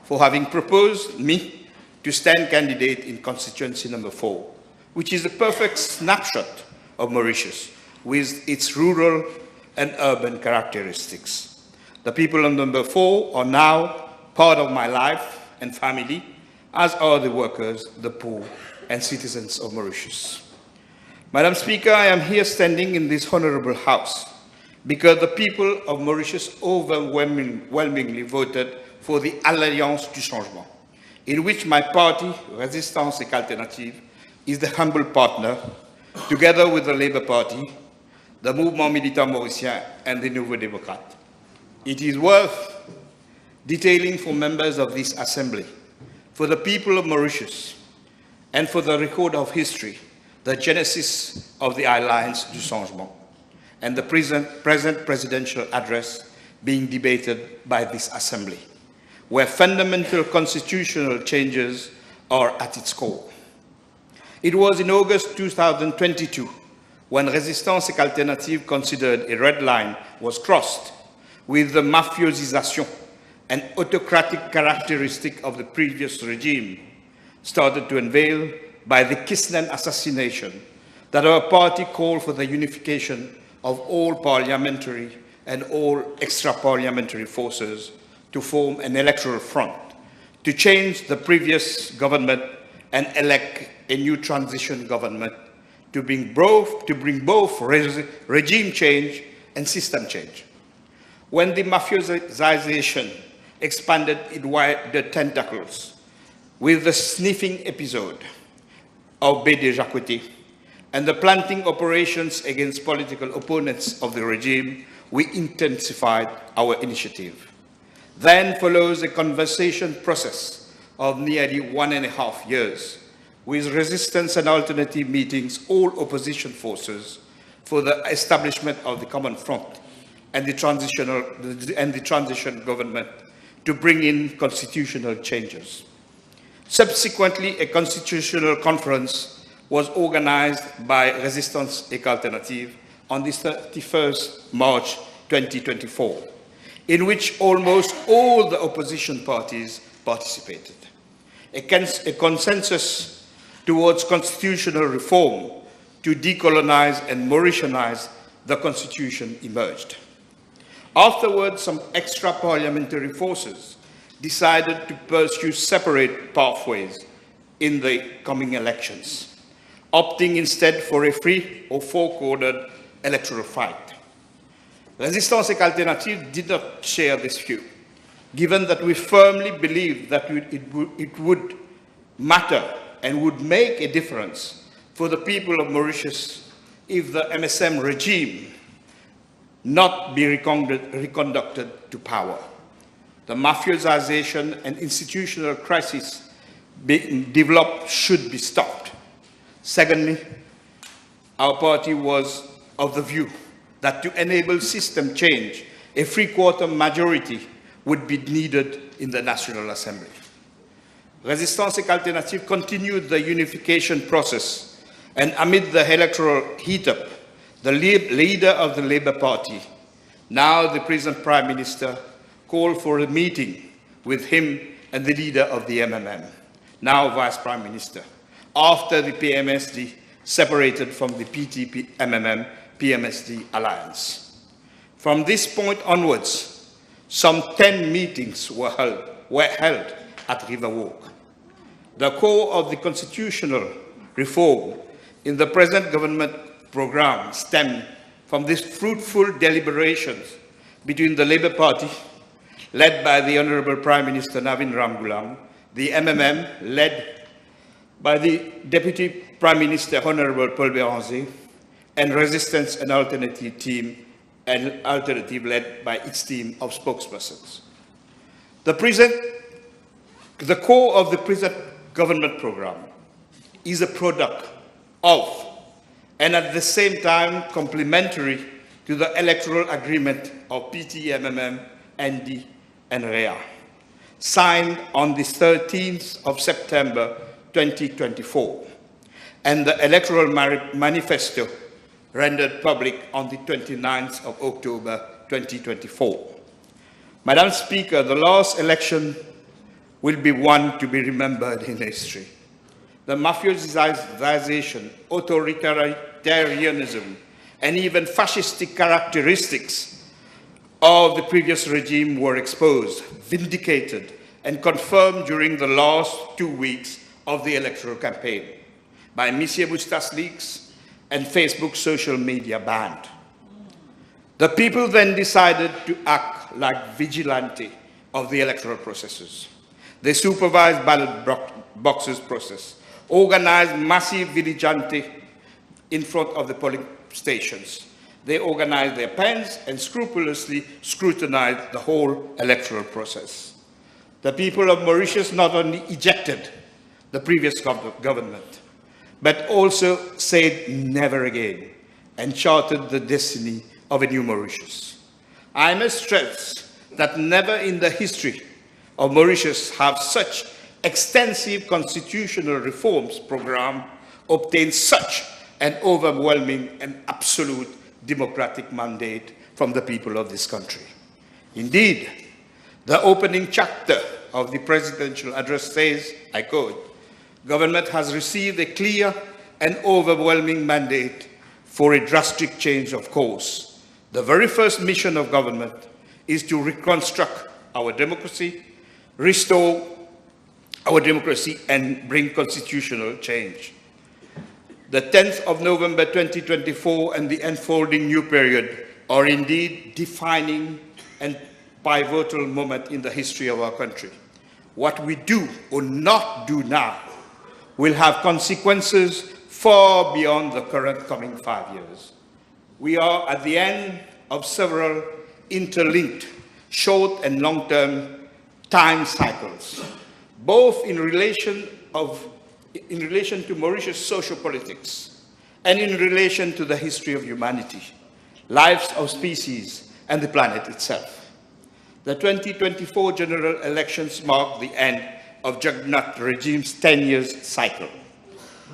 for having proposed me to stand candidate in constituency number 4, which is a perfect snapshot of Mauritius with its rural and urban characteristics. The people of number 4 are now part of my life and family, as are the workers, the poor, and citizens of Mauritius. Madam Speaker, I am here standing in this honorable house because the people of Mauritius overwhelmingly voted for the Alliance du Changement, in which my party, Résistance et Alternative, is the humble partner, together with the Labour Party, the Mouvement Militant Mauricien, and the Nouveau Démocrate. It is worth detailing for members of this Assembly, for the people of Mauritius, and for the record of history, the genesis of the Alliance du Changement, and the present presidential address being debated by this Assembly, where fundamental constitutional changes are at its core. It was in August 2022 when Résistance et Alternative considered a red line was crossed with the mafiosisation and autocratic characteristic of the previous regime started to unveil by the Kisnan assassination, that our party called for the unification of all parliamentary and all extra-parliamentary forces to form an electoral front, to change the previous government and elect a new transition government to bring both regime change and system change. When the mafiosization expanded its wider tentacles with the sniffing episode of BD Jacqueté and the planting operations against political opponents of the regime, we intensified our initiative. Then follows a conversation process of nearly 1.5 years, with resistance and alternative meetings, all opposition forces, for the establishment of the Common Front and the transition government to bring in constitutional changes. Subsequently, a constitutional conference was organized by Résistance et Alternative on the 31st March 2024, in which almost all the opposition parties participated. A consensus towards constitutional reform to decolonize and Mauritianize the constitution emerged. Afterwards, some extra-parliamentary forces decided to pursue separate pathways in the coming elections, opting instead for a free or four-cornered electoral fight. Resistance Alternative did not share this view, given that we firmly believe that it would matter and would make a difference for the people of Mauritius if the MSM regime not be reconducted to power. The mafiosization and institutional crisis being developed should be stopped. Secondly, our party was of the view that to enable system change, a three-quarter majority would be needed in the National Assembly. Resistance Alternative continued the unification process, and amid the electoral heat-up, the leader of the Labour Party, now the present Prime Minister, called for a meeting with him and the leader of the MMM, now Vice Prime Minister, after the PMSD separated from the PTP-MMM-PMSD alliance. From this point onwards, some 10 meetings were held at Riverwalk. The core of the constitutional reform in the present government program stemmed from these fruitful deliberations between the Labour Party, led by the Honourable Prime Minister Navin Ramgoolam, the MMM, led by the Deputy Prime Minister Honourable Paul Béranger, and Resistance and Alternative team, and Alternative led by its team of spokespersons. The core of the present government program is a product of, and at the same time complementary to the electoral agreement of PT-MMM, ND, and REA, signed on the 13th of September 2024, and the electoral manifesto rendered public on the 29th of October 2024. Madam Speaker, the last election will be one to be remembered in history. The mafiosization, authoritarianism, and even fascistic characteristics of the previous regime were exposed, vindicated, and confirmed during the last 2 weeks of the electoral campaign by Monsieur Moustache leaks and Facebook social media banned. The people then decided to act like vigilante of the electoral processes. They supervised ballot boxes process, organized massive vigilante in front of the polling stations. They organized their pens and scrupulously scrutinized the whole electoral process. The people of Mauritius not only ejected the previous government, but also said never again and charted the destiny of a new Mauritius. I must stress that never in the history of Mauritius have such extensive constitutional reforms program obtained such an overwhelming and absolute democratic mandate from the people of this country. Indeed, the opening chapter of the presidential address says, I quote, "Government has received a clear and overwhelming mandate for a drastic change of course. The very first mission of government is to reconstruct our democracy, restore our democracy, and bring constitutional change." The 10th of November 2024 and the unfolding new period are indeed defining and pivotal moment in the history of our country. What we do or not do now will have consequences far beyond the current coming 5 years. We are at the end of several interlinked short and long-term time cycles, both in relation to Mauritius social politics and in relation to the history of humanity, lives of species, and the planet itself. The 2024 general elections mark the end of Jugnauth regime's 10 years cycle.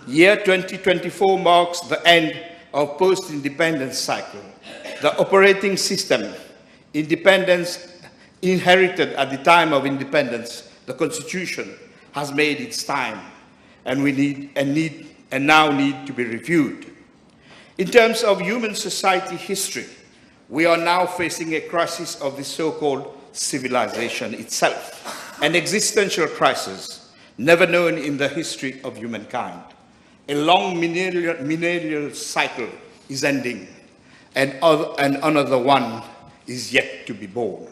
Year 2024 marks the end of post-independence cycle. The operating system, independence inherited at the time of independence, the Constitution, has made its time, and now need to be reviewed. In terms of human society history, we are now facing a crisis of the so-called civilization itself, an existential crisis never known in the history of humankind. A long millennial cycle is ending, and another one is yet to be born.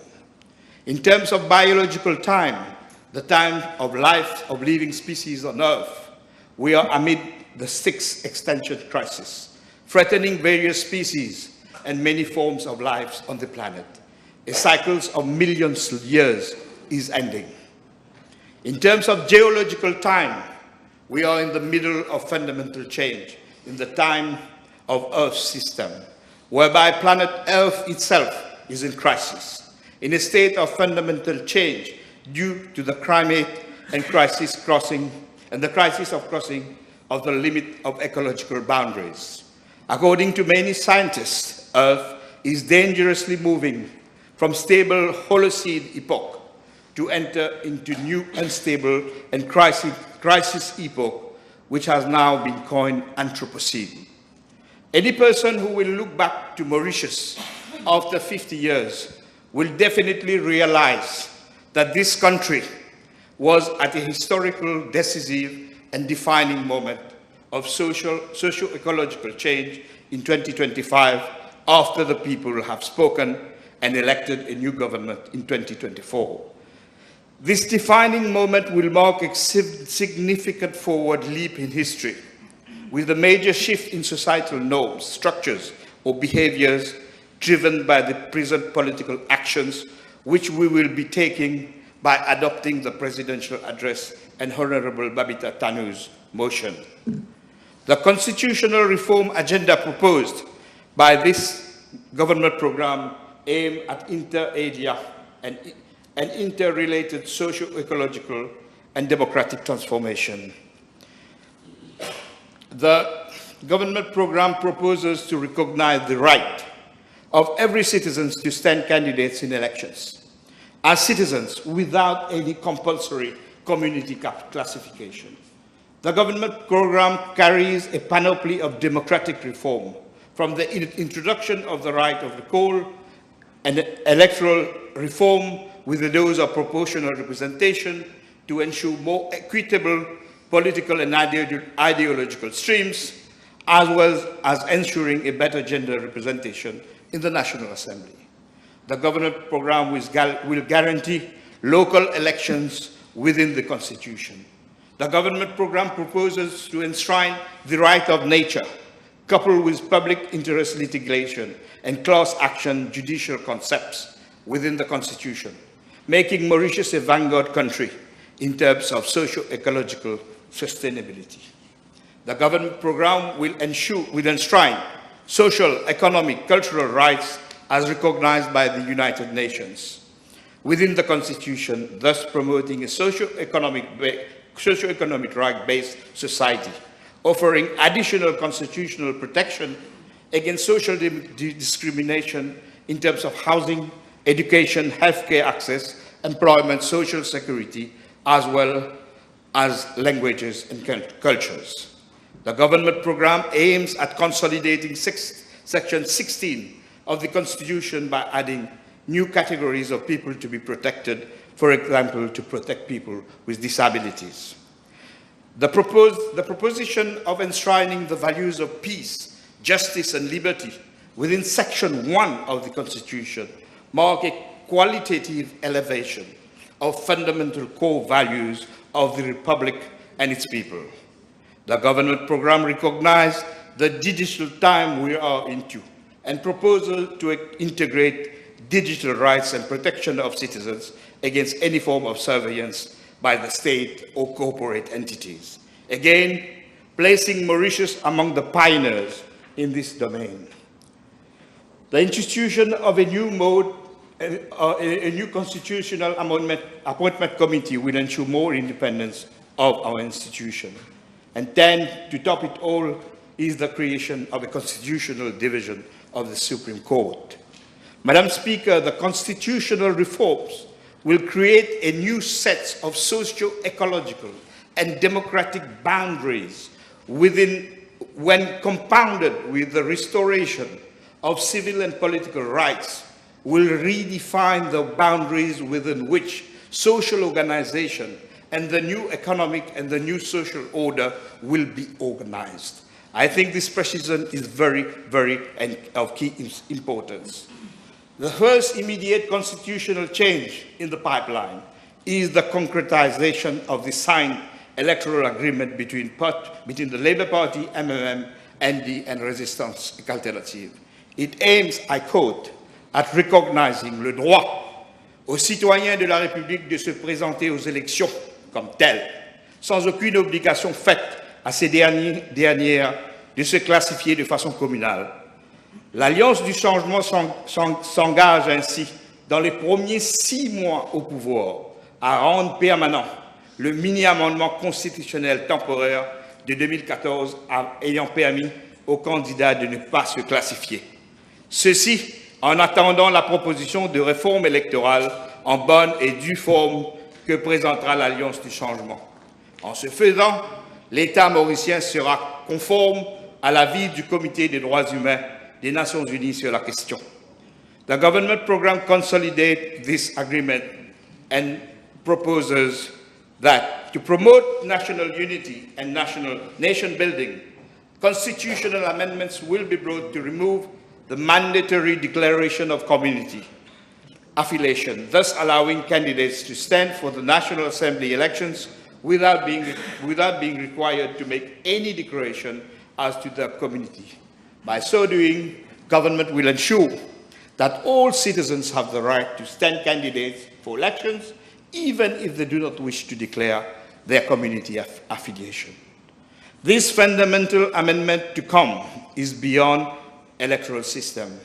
In terms of biological time, the time of life of living species on Earth, we are amid the sixth extinction crisis, threatening various species and many forms of life on the planet. A cycle of millions of years is ending. In terms of geological time, we are in the middle of fundamental change in the time of Earth's system, whereby planet Earth itself is in crisis, in a state of fundamental change due to the climate and the crisis of crossing of the limit of ecological boundaries. According to many scientists, Earth is dangerously moving from stable Holocene epoch to enter into new unstable and crisis epoch, which has now been coined Anthropocene. Any person who will look back to Mauritius after 50 years will definitely realize that this country was at a historical, decisive, and defining moment of socio-ecological change in 2025 after the people have spoken and elected a new government in 2024. This defining moment will mark a significant forward leap in history, with a major shift in societal norms, structures, or behaviors driven by the present political actions which we will be taking by adopting the presidential address and Honorable Babita Tanu's motion. The constitutional reform agenda proposed by this government program aims at inter-area and interrelated socio-ecological and democratic transformation. The government program proposes to recognize the right of every citizen to stand candidates in elections as citizens without any compulsory community classification. The government program carries a panoply of democratic reform, from the introduction of the right of recall and electoral reform with the dose of proportional representation to ensure more equitable political and ideological streams, as well as ensuring a better gender representation in the National Assembly. The government program will guarantee local elections within the Constitution. The government program proposes to enshrine the right of nature, coupled with public interest litigation and class action judicial concepts within the Constitution, making Mauritius a vanguard country in terms of socio-ecological sustainability. The government program will enshrine social, economic, cultural rights as recognized by the United Nations within the Constitution, thus promoting a socio-economic right-based society, offering additional constitutional protection against social discrimination in terms of housing, education, healthcare access, employment, social security, as well as languages and cultures. The government program aims at consolidating Section 16 of the Constitution by adding new categories of people to be protected, for example, to protect people with disabilities. The proposition of enshrining the values of peace, justice, and liberty within Section 1 of the Constitution mark a qualitative elevation of fundamental core values of the Republic and its people. The government program recognizes the digital time we are into and proposes to integrate digital rights and protection of citizens against any form of surveillance by the state or corporate entities. Again, placing Mauritius among the pioneers in this domain. The institution of a new constitutional appointment committee will ensure more independence of our institution. And then, to top it all, is the creation of a constitutional division of the Supreme Court. Madam Speaker, the constitutional reforms will create a new set of socio-ecological and democratic boundaries when compounded with the restoration of civil and political rights, will redefine the boundaries within which social organization and the new economic and the new social order will be organized. I think this precision is very, very of key importance. The first immediate constitutional change in the pipeline is the concretization of the signed electoral agreement between the Labour Party, MMM, ND, and Resistance Alternative. It aims, I quote, at recognizing le droit aux citoyens de la République de se présenter aux élections comme tels, sans aucune obligation faite à ces dernières de se classifier de façon communale. L'Alliance du changement s'engage ainsi, dans les premiers 6 mois au pouvoir, à rendre permanent le mini-amendement constitutionnel temporaire de 2014 ayant permis aux candidats de ne pas se classifier. Ceci en attendant la proposition de réforme électorale en bonne et due forme que présentera l'Alliance du changement. En ce faisant, l'État mauricien sera conforme à l'avis du Comité des droits humains des Nations Unies sur la question. The government program consolidates this agreement and proposes that to promote national unity and nation building, constitutional amendments will be brought to remove the mandatory declaration of community affiliation, thus allowing candidates to stand for the National Assembly elections without being required to make any declaration as to their community. By so doing, government will ensure that all citizens have the right to stand candidates for elections, even if they do not wish to declare their community affiliation. This fundamental amendment to come is beyond electoral system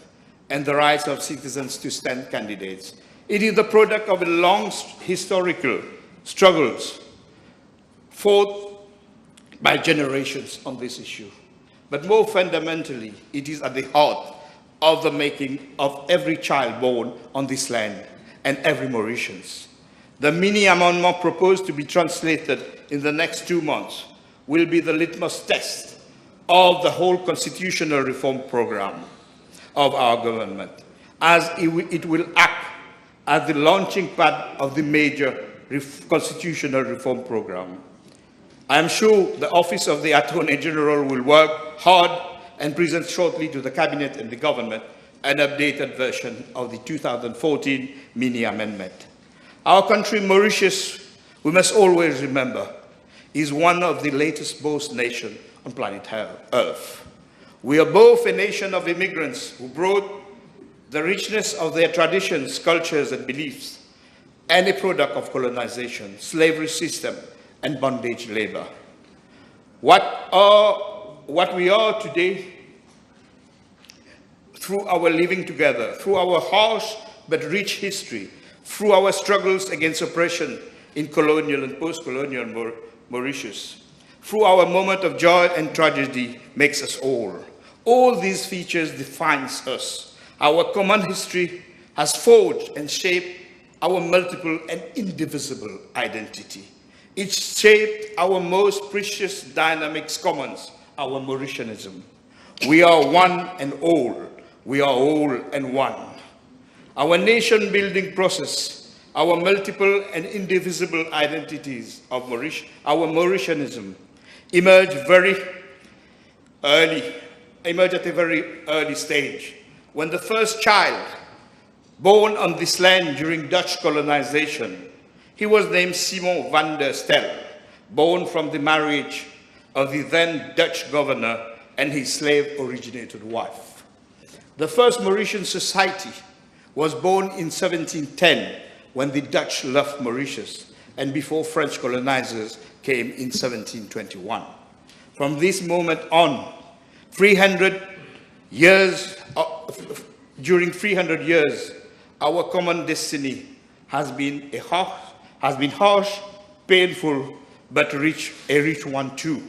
and the rights of citizens to stand candidates. It is the product of a long historical struggles fought by generations on this issue. But more fundamentally, it is at the heart of the making of every child born on this land and every Mauritians. The mini-amendment proposed to be translated in the next 2 months will be the litmus test of the whole constitutional reform program of our government, as it will act as the launching pad of the major constitutional reform program. I am sure the Office of the Attorney General will work hard and present shortly to the Cabinet and the Government an updated version of the 2014 mini-amendment. Our country, Mauritius, we must always remember, is one of the latest both nations on planet Earth. We are both a nation of immigrants who brought the richness of their traditions, cultures, and beliefs, and a product of colonization, slavery system, and bondage labor. What we are today, through our living together, through our harsh but rich history, through our struggles against oppression in colonial and post-colonial Mauritius, through our moment of joy and tragedy, makes us all. All these features defines us. Our common history has forged and shaped our multiple and indivisible identity. It shaped our most precious dynamics commons, our Mauritianism. We are one and all. We are all and one. Our nation-building process, our multiple and indivisible identities of our Mauritianism emerged at a very early stage, when the first child born on this land during Dutch colonization, he was named Simon van der Stel, born from the marriage of the then Dutch governor and his slave-originated wife. The first Mauritian society was born in 1710, when the Dutch left Mauritius and before French colonizers came in 1721. From this moment on, 300 years, during 300 years, our common destiny has been harsh, painful, but a rich one too.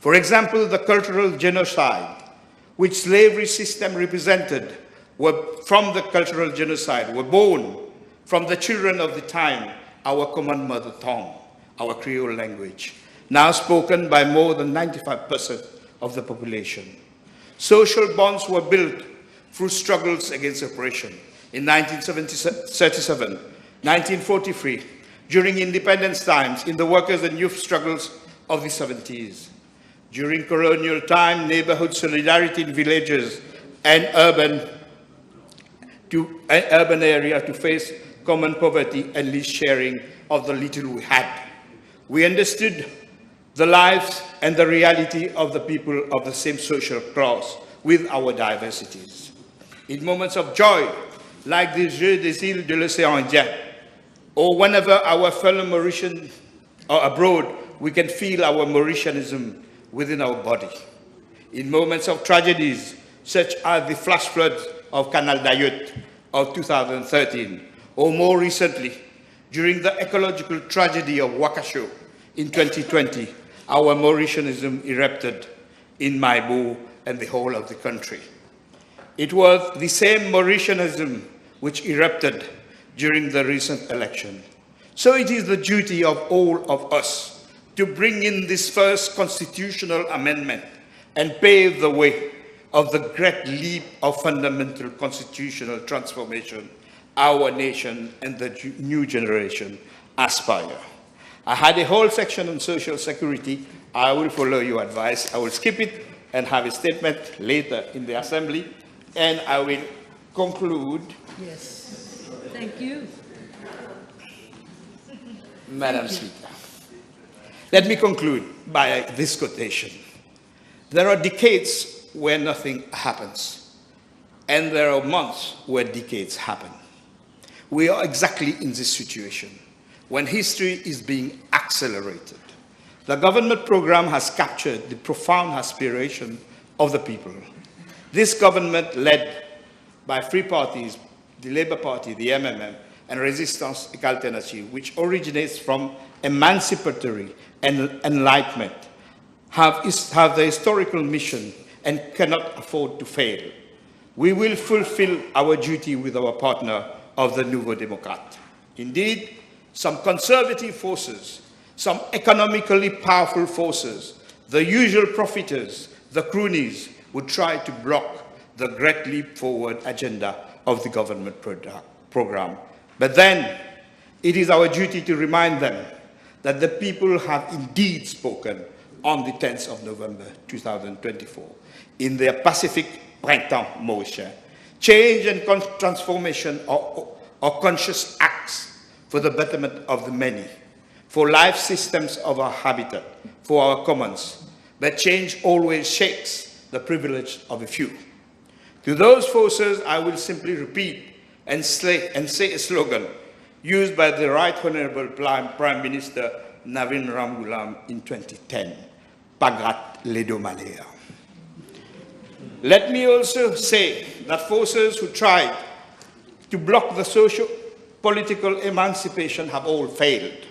For example, the cultural genocide, which slavery system represented, from the cultural genocide were born from the children of the time, our common mother tongue, our Creole language, now spoken by more than 95% of the population. Social bonds were built through struggles against oppression. In 1937, 1943, during independence times, in the workers' and youth struggles of the 70s. During colonial time, neighborhood solidarity in villages and urban to urban area to face common poverty and least sharing of the little we had. We understood the lives and the reality of the people of the same social class with our diversities. In moments of joy, like the Jeux des îles de l'océan Indien, or whenever our fellow Mauritians are abroad, we can feel our Mauritianism within our body. In moments of tragedies, such as the flash floods of Canal d'Ayotte of 2013, or more recently, during the ecological tragedy of Wakasho in 2020, our Mauritianism erupted in Maibo and the whole of the country. It was the same Mauritianism which erupted during the recent election. So it is the duty of all of us to bring in this first constitutional amendment and pave the way of the great leap of fundamental constitutional transformation our nation and the new generation aspire. I had a whole section on social security. I will follow your advice. I will skip it and have a statement later in the assembly. And I will conclude. Yes. Thank you. Madam Speaker, let me conclude by this quotation. There are decades where nothing happens, and there are months where decades happen. We are exactly in this situation, when history is being accelerated. The government program has captured the profound aspiration of the people. This government, led by three parties, the Labour Party, the MMM, and Resistance Alternative, which originates from emancipatory and enlightenment, have the historical mission and cannot afford to fail. We will fulfill our duty with our partner of the Nouveau Démocrate. Indeed, some conservative forces, some economically powerful forces, the usual profiteers, the cronies, would try to block the great leap forward agenda of the government program. But then, it is our duty to remind them that the people have indeed spoken on the 10th of November 2024 in their Pacific Printemps Mauritian. Change and transformation are conscious acts for the betterment of the many, for life systems of our habitat, for our commons. But change always shakes the privilege of a few. To those forces, I will simply repeat and say a slogan used by the Right Honorable Prime Minister Navin Ramgoolam in 2010, Pagrat Ledo Malaya. Let me also say that forces who tried to block the socio-political emancipation have all failed,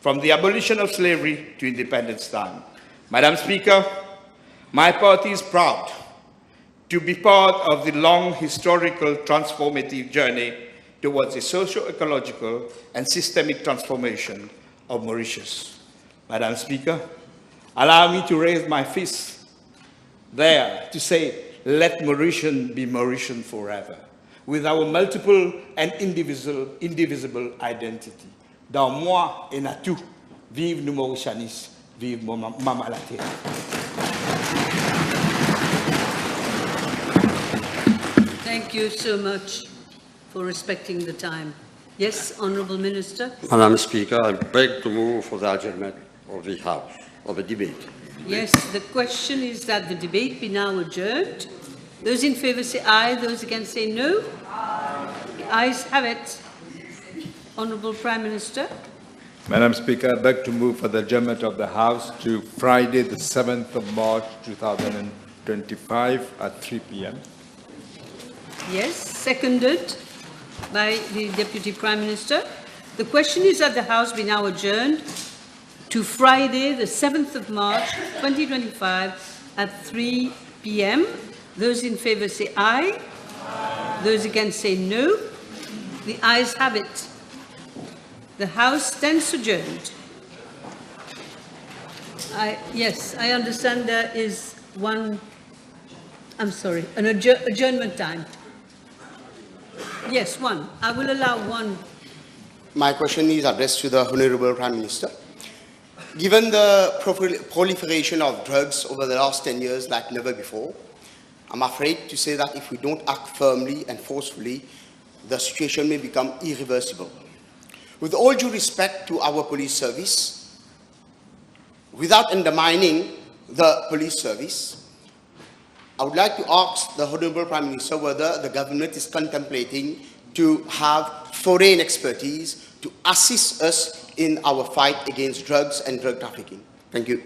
from the abolition of slavery to independence time. Madam Speaker, my party is proud to be part of the long historical transformative journey towards a socio-ecological and systemic transformation of Mauritius. Madam Speaker, allow me to raise my fist there to say, let Mauritian be Mauritian forever, with our multiple and indivisible identity. Dans moi et na tout, vive nous Mauritianis, vive Mama la Terre. Thank you so much for respecting the time. Yes, Honourable Minister. Madam Speaker, I beg to move for the adjournment of the House, of the debate. Yes, the question is that the debate be now adjourned. Those in favour say aye, those against say no. Aye. The ayes have it. Honourable Prime Minister. Madam Speaker, I beg to move for the adjournment of the House to Friday, the 7th of March, 2025 at 3 p.m. Yes, seconded by the Deputy Prime Minister. The question is that the House be now adjourned to Friday, the 7th of March, 2025 at 3 p.m. Those in favour say aye. Aye. Those against say no. The ayes have it. The House stands adjourned. Yes, I understand there is one, I'm sorry, an adjournment time. Yes, one. I will allow one. My question is addressed to the Honourable Prime Minister. Given the proliferation of drugs over the last 10 years like never before, I'm afraid to say that if we don't act firmly and forcefully, the situation may become irreversible. With all due respect to our police service, without undermining the police service, I would like to ask the Honourable Prime Minister whether the government is contemplating to have foreign expertise to assist us in our fight against drugs and drug trafficking. Thank you.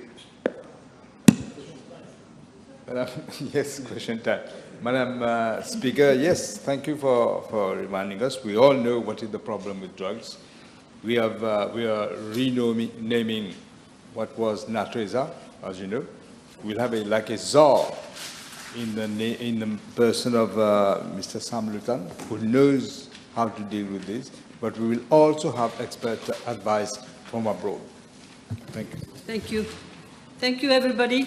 Madam, yes, question time. Madam Speaker, yes, thank you for reminding us. We all know what is the problem with drugs. We are renaming what was Natreza, as you know. We'll have like a czar in the person of Mr. Sam Lutan, who knows how to deal with this. But we will also have expert advice from abroad. Thank you. Thank you. Thank you, everybody.